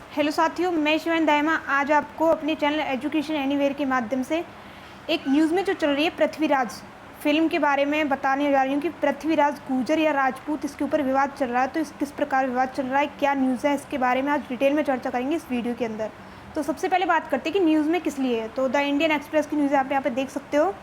Hello साथियों, मैं शिवानी दायमा आज आपको अपने चैनल एजुकेशन एनीवेयर के माध्यम से एक न्यूज़ में जो चल रही है पृथ्वीराज फिल्म के बारे में बताने जा रही हूँ कि पृथ्वीराज गुर्जर या राजपूत, इसके ऊपर विवाद चल रहा है। तो इस किस प्रकार विवाद चल रहा है, क्या न्यूज़ है, इसके बारे में आज डिटेल में चर्चा करेंगे इस वीडियो के अंदर। तो सबसे पहले बात करते हैं कि न्यूज़ में किस लिए है। तो द इंडियन एक्सप्रेस की न्यूज़ आप यहाँ पे देख सकते हो।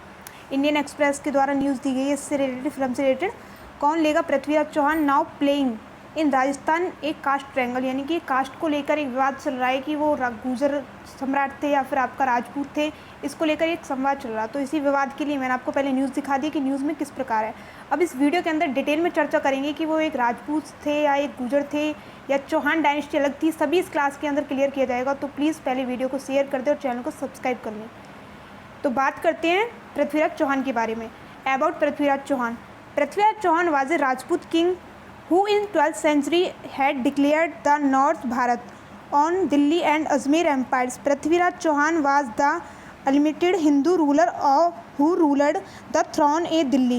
इंडियन एक्सप्रेस के द्वारा न्यूज़ दी गई है इससे रिलेटेड, फिल्म से रिलेटेड। कौन लेगा Prithviraj Chauhan now playing in Rajasthan एक कास्ट ट्रायंगल, यानी कि कास्ट को लेकर एक विवाद चल रहा है कि वो गुर्जर सम्राट थे या फिर आपका राजपूत थे, इसको लेकर एक संवाद चल रहा है। तो इसी विवाद के लिए मैंने आपको पहले न्यूज़ दिखा दी कि न्यूज़ में किस प्रकार है। अब इस वीडियो के अंदर डिटेल में चर्चा करेंगे कि वो एक राजपूत थे या एक गुर्जर थे या चौहान डायनेस्टी अलग थी, सभी इस क्लास के अंदर क्लियर किया जाएगा। तो प्लीज़ पहले वीडियो को शेयर कर दें और चैनल को सब्सक्राइब कर लें। तो बात करते हैं पृथ्वीराज चौहान के बारे में। About Prithviraj Chauhan. Prithviraj Chauhan was a Rajput king who in 12th century had declared the North Bharat on Delhi and Ajmer empires. Prithviraj Chauhan was the unlimited Hindu ruler who ruled the throne in Delhi.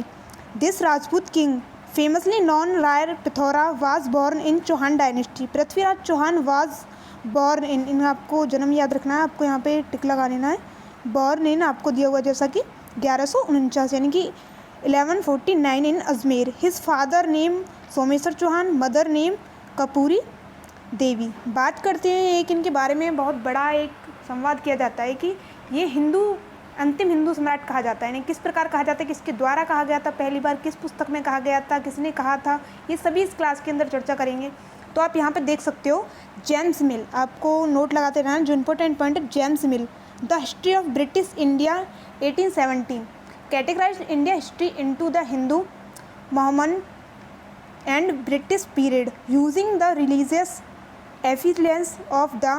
This Rajput king, famously known Rai Pithora, was born in Chauhan dynasty. Prithviraj Chauhan was born in आपको जन्म याद रखना है, आपको यहाँ पे टिक लगा लेना है। born in आपको दिया हुआ जैसा कि 1149 यानी कि 1149 in Ajmer. His father name Someshwar Chauhan, mother name Kapuri Devi. बात करते हैं एक इनके बारे में, बहुत बड़ा एक संवाद किया जाता है कि ये अंतिम हिंदू सम्राट कहा जाता है। यानी किस प्रकार कहा जाता है, किसके द्वारा कहा गया था, पहली बार किस पुस्तक में कहा गया था, किसने कहा था, ये सभी इस क्लास के अंदर चर्चा करेंगे। तो आप यहाँ पर देख सकते हो जेम्स मिल, आपको नोट लगाते रहना जो इंपॉर्टेंट पॉइंट है। James mill, the history of British India 1817 categorized India history into the Hindu, Mohammedan and British period using the religious affiliations of the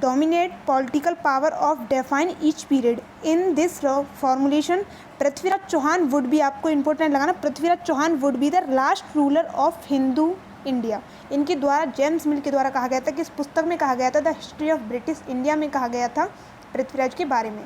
dominant political power of define each period. In this formulation, Prithviraj Chauhan would be, आपको important लगाना, Prithviraj Chauhan would be the last ruler of Hindu India. इनके द्वारा James मिल के द्वारा कहा गया था कि इस पुस्तक में कहा गया था, the history of British India में कहा गया था पृथ्वीराज के बारे में।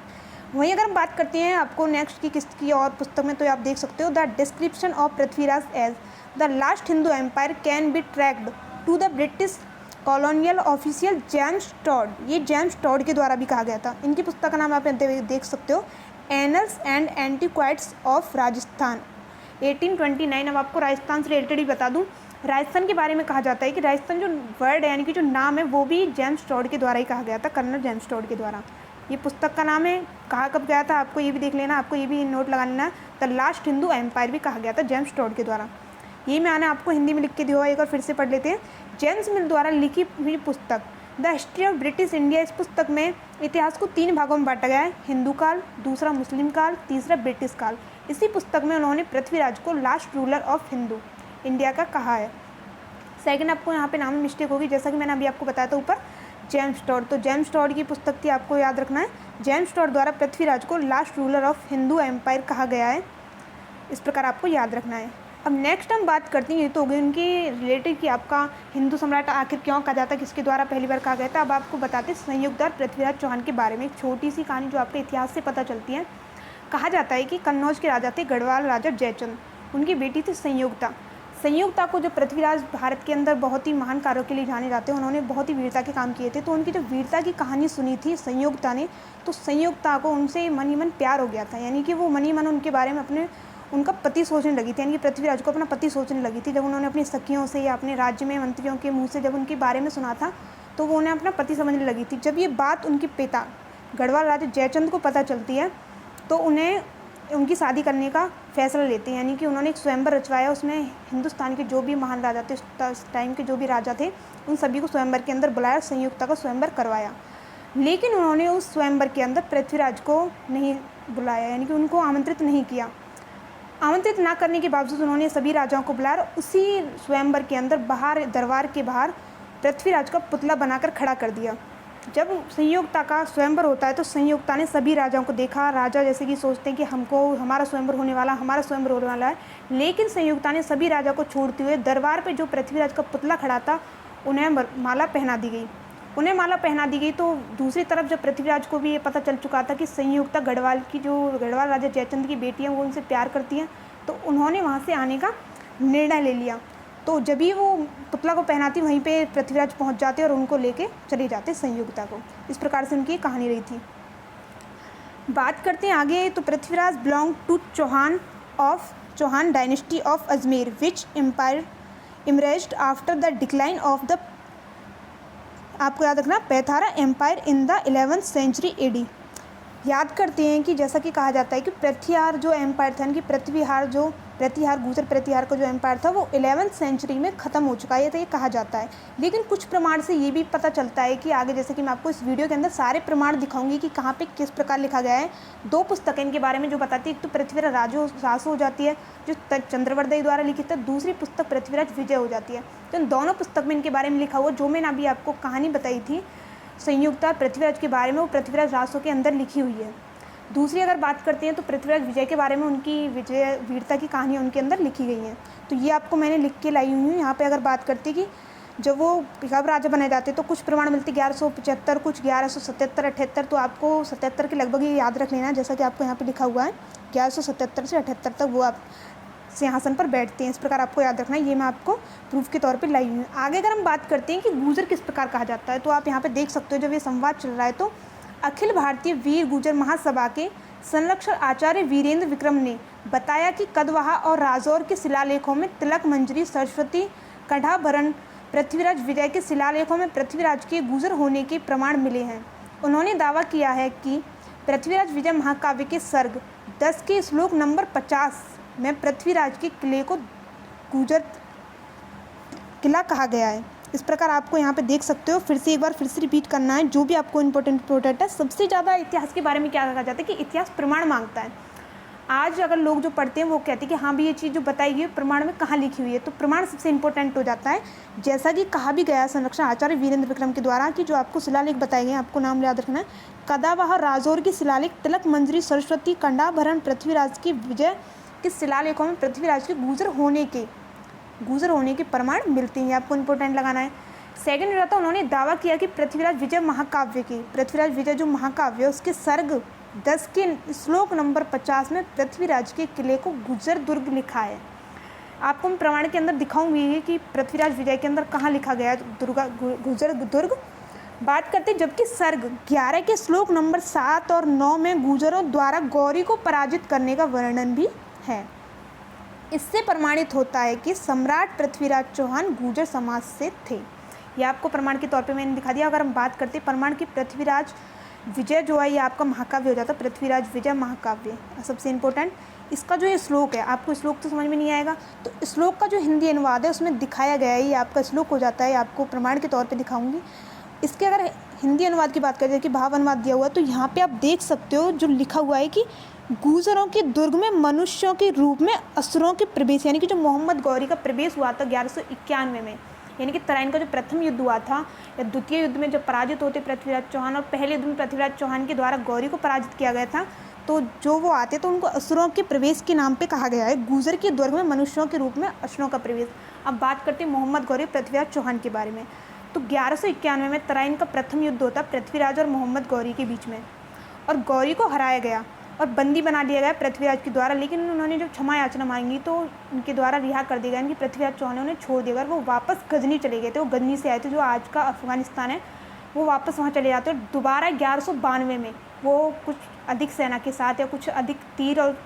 वहीं अगर हम बात करते हैं आपको नेक्स्ट की किसकी और पुस्तक में, तो आप देख सकते हो the description of Prithviraj as the last Hindu empire can be tracked to the British colonial official James Tod. ये जेम्स टॉड के द्वारा भी कहा गया था। इनकी पुस्तक का नाम आप देख सकते हो, एनल्स एंड एंटीक्वाइट्स ऑफ राजस्थान 1829। अब आपको राजस्थान से रिलेटेड ही बता दूँ, राजस्थान के बारे में कहा जाता है कि राजस्थान जो वर्ड है यानी कि जो नाम है वो भी जेम्स टॉड के द्वारा ही कहा गया था, कर्नल जेम्स टॉड के द्वारा। ये पुस्तक का नाम है, कहाँ कब गया था आपको ये भी देख लेना, आपको ये भी नोट लगा लेना है। द लास्ट हिंदू एम्पायर भी कहा गया था जेम्स टॉड के द्वारा। ये मैंने आपको हिंदी में लिख के दिया हुआ, एक बार फिर से पढ़ लेते हैं। जेम्स मिल द्वारा लिखी हुई पुस्तक the history of British India, इस पुस्तक में इतिहास को 3 भागों में बांटा गया है, हिंदू काल, दूसरा मुस्लिम काल, तीसरा ब्रिटिश काल। इसी पुस्तक में उन्होंने पृथ्वीराज को last ruler of Hindu India का कहा है। सेकेंड, आपको यहाँ पे नाम में मिस्टेक होगी, जैसा कि मैंने अभी आपको बताया था ऊपर, जेम्स टॉड। तो जेम्स टॉड की पुस्तक थी, आपको याद रखना है। जेम्स टॉड द्वारा पृथ्वीराज को last ruler of Hindu empire कहा गया है, इस प्रकार आपको याद रखना है। अब नेक्स्ट हम बात करते हैं, ये तो हो गई उनके रिलेटेड कि आपका हिंदू सम्राट आखिर क्यों कहा जाता है, किसके द्वारा पहली बार कहा गया था। अब आपको बताते हैं संयुक्तदार पृथ्वीराज चौहान के बारे में एक छोटी सी कहानी जो आपके इतिहास से पता चलती है। कहा जाता है कि कन्नौज के राजा थे गढ़वाल राजा जयचंद, उनकी बेटी थी संयुक्ता। संयुक्ता को जो पृथ्वीराज भारत के अंदर बहुत ही महान कार्यों के लिए जाने जाते हैं, उन्होंने बहुत ही वीरता के काम किए थे। तो उनकी जो वीरता की कहानी सुनी थी संयुक्ता ने, तो संयुक्ता को उनसे मन ही मन प्यार हो गया था, यानी कि वो मन ही मन उनके बारे में उनका पति सोचने लगी थी, यानी कि पृथ्वीराज को अपना पति सोचने लगी थी। जब उन्होंने अपनी सखियों से या अपने राज्य में मंत्रियों के मुँह से जब उनके बारे में सुना था, तो वो उन्हें अपना पति समझने लगी थी। जब ये बात उनके पिता गढ़वाल राजा जयचंद को पता चलती है, तो उन्हें उनकी शादी करने का फैसला लेते हैं, यानी कि उन्होंने एक स्वयंवर रचवाया। उसमें हिंदुस्तान के जो भी महान राजा थे, उस टाइम के जो भी राजा थे, उन सभी को स्वयंवर के अंदर बुलाया, संयुक्ता का स्वयंवर करवाया। लेकिन उन्होंने उस स्वयंवर के अंदर पृथ्वीराज को नहीं बुलाया, यानी कि उनको आमंत्रित नहीं किया। आमंत्रित ना करने के बावजूद उन्होंने सभी राजाओं को बुलाया, उसी स्वयंवर के अंदर बाहर, दरबार के बाहर पृथ्वीराज का पुतला बनाकर खड़ा कर दिया। जब संयुक्ता का स्वयंवर होता है तो संयुक्ता ने सभी राजाओं को देखा। राजा जैसे कि सोचते हैं कि हमारा स्वयंवर होने वाला है, लेकिन संयुक्ता ने सभी राजा को छोड़ते हुए दरबार पे जो पृथ्वीराज का पुतला खड़ा था उन्हें माला पहना दी गई। तो दूसरी तरफ जब पृथ्वीराज को भी ये पता चल चुका था कि संयुक्ता गढ़वाल राजा जयचंद की बेटी है, वो उनसे प्यार करती हैं, तो उन्होंने वहाँ से आने का निर्णय ले लिया। तो जब भी वो पुतला को पहनाती वहीं पे पृथ्वीराज पहुंच जाते और उनको लेके चले जाते संयुक्ता को। इस प्रकार से उनकी कहानी रही थी। बात करते हैं आगे, तो Prithviraj belong to Chauhan dynasty of Ajmer which empire emerged after the decline of the, आपको याद रखना, पैथारा empire in the 11th century AD. याद करते हैं कि जैसा कि कहा जाता है कि प्रतिहार जो एम्पायर था, कि गुर्जर प्रतिहार का जो एम्पायर था वो 11th सेंचुरी में ख़त्म हो चुका है, तो ये कहा जाता है। लेकिन कुछ प्रमाण से ये भी पता चलता है कि आगे, जैसे कि मैं आपको इस वीडियो के अंदर सारे प्रमाण दिखाऊंगी कि कहाँ पे किस प्रकार लिखा गया है। 2 पुस्तकें इनके बारे में जो बताती है, एक तो पृथ्वीराज रासो हो जाती है जो चंद्रवर्दई द्वारा लिखित है, दूसरी पुस्तक पृथ्वीराज विजय हो जाती है। तो इन दोनों पुस्तक में इनके बारे में लिखा हुआ, जो मैंने अभी आपको कहानी बताई थी संयुक्ता पृथ्वीराज के बारे में, वो पृथ्वीराज रासो के अंदर लिखी हुई है। दूसरी अगर बात करते हैं तो पृथ्वीराज विजय के बारे में, उनकी विजय वीरता की कहानियाँ उनके अंदर लिखी गई हैं। तो ये आपको मैंने लिख के लाई हुई हूँ। यहाँ पे अगर बात करते कि जब वो कब राजा बनाए जाते तो कुछ प्रमाण मिलते 1175, कुछ 1177, 78, तो आपको 77 के लगभग ये याद रख लेना, जैसा कि आपको यहाँ पे लिखा हुआ है 1177 से 78 तक वो आप सिंहासन पर बैठते हैं। इस प्रकार आपको याद रखना है, ये मैं आपको प्रूफ के तौर पे लाई हुई हूँ। आगे अगर हम बात करते हैं कि गुर्जर किस प्रकार कहा जाता है, तो आप यहाँ पे देख सकते हो जब ये संवाद चल रहा है, तो अखिल भारतीय वीर गुर्जर महासभा के संरक्षक आचार्य वीरेंद्र विक्रम ने बताया कि कदवाहा और राजौर के शिलालेखों में तिलक मंजरी, सरस्वती, कढ़ाभरण, पृथ्वीराज विजय के शिलालेखों में पृथ्वीराज के गुर्जर होने के प्रमाण मिले हैं। उन्होंने दावा किया है कि पृथ्वीराज विजय महाकाव्य के सर्ग 10 के श्लोक नंबर 50 में पृथ्वीराज के किले को गुर्जर किला कहा गया है। इस प्रकार आपको यहाँ पे देख सकते हो, फिर से रिपीट करना है जो भी आपको इम्पोर्टेंट है। सबसे ज़्यादा इतिहास के बारे में क्या कहा जाता है कि इतिहास प्रमाण मांगता है। आज अगर लोग जो पढ़ते हैं वो कहते हैं कि हाँ भी ये चीज़ जो बताई गई है प्रमाण में कहाँ लिखी हुई है, तो प्रमाण सबसे इंपॉर्टेंट हो जाता है। जैसा कि कहा भी गया संरक्षण आचार्य वीरेंद्र विक्रम के द्वारा कि जो आपको शिलालेख बताए गए, आपको नाम याद रखना है, कदावाहा राजौर की शिलालेख, तिलक मंजरी, सरस्वती, कंडाभरण, पृथ्वीराज की विजय के शिलालेखों में पृथ्वीराज के गुर्जर होने के प्रमाण मिलते हैं। आपको इंपॉर्टेंट लगाना है। सेकंड रहता, उन्होंने दावा किया कि पृथ्वीराज विजय महाकाव्य की, पृथ्वीराज विजय जो महाकाव्य उसके सर्ग 10 के श्लोक नंबर 50 में पृथ्वीराज के किले को गुर्जर दुर्ग लिखा है। आपको मैं प्रमाण के अंदर दिखाऊंगी कि पृथ्वीराज विजय के अंदर कहाँ लिखा गया है गुर्जर दुर्ग। बात करते जबकि सर्ग 11 के श्लोक नंबर 7 और 9 में गुर्जरों द्वारा गौरी को पराजित करने का वर्णन भी है। इससे प्रमाणित होता है कि सम्राट पृथ्वीराज चौहान गुर्जर समाज से थे। यह आपको प्रमाण के तौर पे मैंने दिखा दिया। अगर हम बात करते हैं प्रमाण की, पृथ्वीराज विजय जो है ये आपका महाकाव्य हो जाता है, पृथ्वीराज विजय महाकाव्य। सबसे इंपॉर्टेंट इसका जो ये श्लोक है, आपको श्लोक तो समझ में नहीं आएगा, तो श्लोक का जो हिंदी अनुवाद है उसमें दिखाया गया है, ये आपका श्लोक हो जाता है। आपको प्रमाण के तौर पर दिखाऊंगी। इसके अगर हिंदी अनुवाद की बात करें कि भाव अनुवाद दिया हुआ है, तो यहाँ पे आप देख सकते हो जो लिखा हुआ है कि गुर्जरों के दुर्ग में मनुष्यों के रूप में असुरों के प्रवेश, यानी कि जो मोहम्मद गौरी का प्रवेश हुआ था 1191 में, यानी कि तराइन का जो प्रथम युद्ध हुआ था, या द्वितीय युद्ध में जब पराजित होते पृथ्वीराज चौहान, और पहले युद्ध में पृथ्वीराज चौहान के द्वारा गौरी को पराजित किया गया था, तो जो वो आते तो उनको असुरों के प्रवेश के नाम पे कहा गया है। गुर्जर के दुर्ग में मनुष्यों के रूप में असुरों का प्रवेश। अब बात करते हैं मोहम्मद गौरी पृथ्वीराज चौहान के बारे में। तो 1191 में तराइन का प्रथम युद्ध होता पृथ्वीराज और मोहम्मद गौरी के बीच में, और गौरी को हराया गया और बंदी बना लिया गया पृथ्वीराज के द्वारा। लेकिन उन्होंने जब क्षमा याचना मांगी तो उनके द्वारा रिहा कर दिया गया कि पृथ्वीराज चौहान ने उन्हें छोड़ दिया। वो वापस गजनी चले गए थे, वो गजनी से आए थे जो आज का अफगानिस्तान है, वो वापस वहाँ चले जाते और दोबारा 1192 में वो कुछ अधिक सेना के साथ या कुछ अधिक तीर और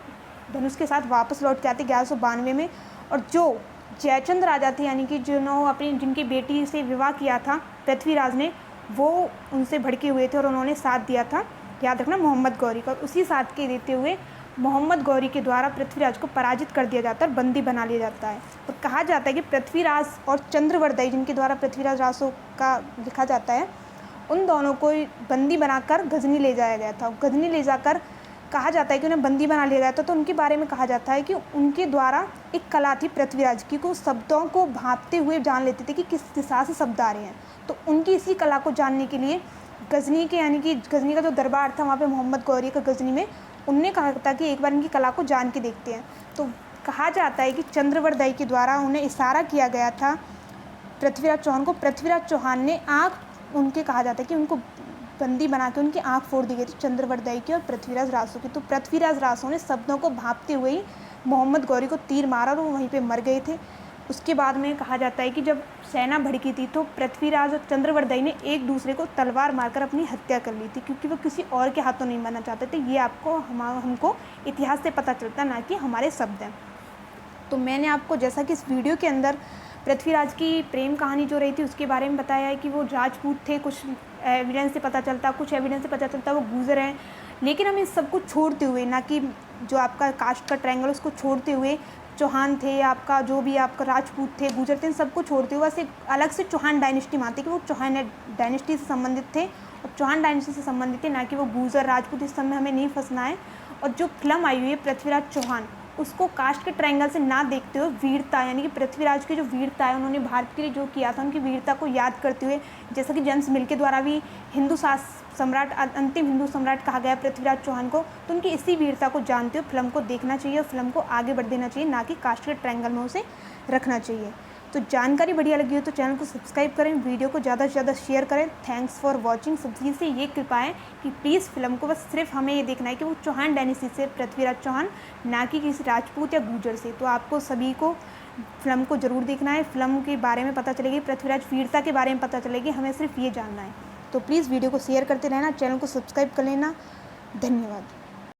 धनुष के साथ वापस लौट के आते 1192 में। और जो जयचंद राजा थे, यानी कि जिनकी बेटी से विवाह किया था पृथ्वीराज ने, वो उनसे भड़के हुए थे और उन्होंने साथ दिया था, याद रखना, मोहम्मद गौरी का। उसी साथ के देते हुए मोहम्मद गौरी के द्वारा पृथ्वीराज को पराजित कर दिया जाता है और बंदी बना लिया जाता है। तो कहा जाता है कि पृथ्वीराज और चंद्रवर्दई, जिनके द्वारा पृथ्वीराज रासो का लिखा जाता है, उन दोनों को बंदी बनाकर गजनी ले जाया गया था। गजनी ले जाकर कहा जाता है कि उन्हें बंदी बना लिया गया था। तो उनके बारे में कहा जाता है कि उनके द्वारा एक कला थी पृथ्वीराज की, को शब्दों को भांपते हुए जान लेते थे कि किस दिशा से शब्द आ रहे हैं। तो उनकी इसी कला को जानने के लिए गजनी के, यानी कि गजनी का जो दरबार था वहाँ पे मोहम्मद गौरी का गजनी में, उनने कहा था कि एक बार इनकी कला को जान के देखते हैं। तो कहा जाता है कि चंद्रवर्दई के द्वारा उन्हें इशारा किया गया था पृथ्वीराज चौहान को। पृथ्वीराज चौहान ने उनके कहा जाता है कि उनको बंदी बना के उनकी आँख फोड़ दी गई थी, चंद्रवर्दई की और पृथ्वीराज रासो की। तो पृथ्वीराज रासो ने शब्दों को भांपते हुए ही मोहम्मद गौरी को तीर मारा और वो वहीं पे मर गए थे। उसके बाद में कहा जाता है कि जब सेना भड़की थी तो पृथ्वीराज और चंद्रवरदाई ने एक दूसरे को तलवार मारकर अपनी हत्या कर ली थी, क्योंकि वो किसी और के हाथों नहीं मरना चाहते थे। ये आपको हमको इतिहास से पता चलता, ना कि हमारे शब्द हैं। तो मैंने आपको जैसा कि इस वीडियो के अंदर पृथ्वीराज की प्रेम कहानी जो रही थी उसके बारे में बताया है कि वो राजपूत थे, कुछ एविडेंस से पता चलता, कुछ एविडेंस से पता चलता वो गुजर हैं। लेकिन हम इस सब को छोड़ते हुए, ना कि जो आपका कास्ट का ट्रायंगल उसको छोड़ते हुए, चौहान थे, आपका जो भी आपका राजपूत थे, गुजर थे, इन सबको छोड़ते हुए बस एक अलग से चौहान डायनेस्टी मानते कि वो चौहान डायनेस्टी से संबंधित थे और चौहान डायनेस्टी से संबंधित थे, ना कि वो गुजर राजपूत। इस सब में हमें नहीं फंसना है। और जो फिल्म आई हुई है पृथ्वीराज चौहान, उसको कास्ट के ट्रायंगल से ना देखते हुए वीरता, यानी कि पृथ्वीराज की जो वीरता है, उन्होंने भारत के लिए जो किया था, उनकी वीरता को याद करते हुए, जैसा कि जेम्स मिल के द्वारा भी हिंदू सम्राट, अंतिम हिंदू सम्राट कहा गया पृथ्वीराज चौहान को, तो उनकी इसी वीरता को जानते हुए फिल्म को देखना चाहिए और फिल्म को आगे बढ़ देना चाहिए, ना कि कास्ट के ट्रायंगल में उसे रखना चाहिए। तो जानकारी बढ़िया लगी हो तो चैनल को सब्सक्राइब करें, वीडियो को ज़्यादा से ज़्यादा शेयर करें। Thanks for watching. सबसे से ये कृपा है कि प्लीज़ फिल्म को बस सिर्फ हमें ये देखना है कि वो चौहान डायनेस्टी से पृथ्वीराज चौहान, ना कि किसी राजपूत या गुर्जर से। तो आपको सभी को फिल्म को ज़रूर देखना है, फिल्म के बारे में पता चलेगी, पृथ्वीराज वीरता के बारे में पता चलेगी, हमें सिर्फ ये जानना है। तो प्लीज़ वीडियो को शेयर करते रहना, चैनल को सब्सक्राइब कर लेना। धन्यवाद।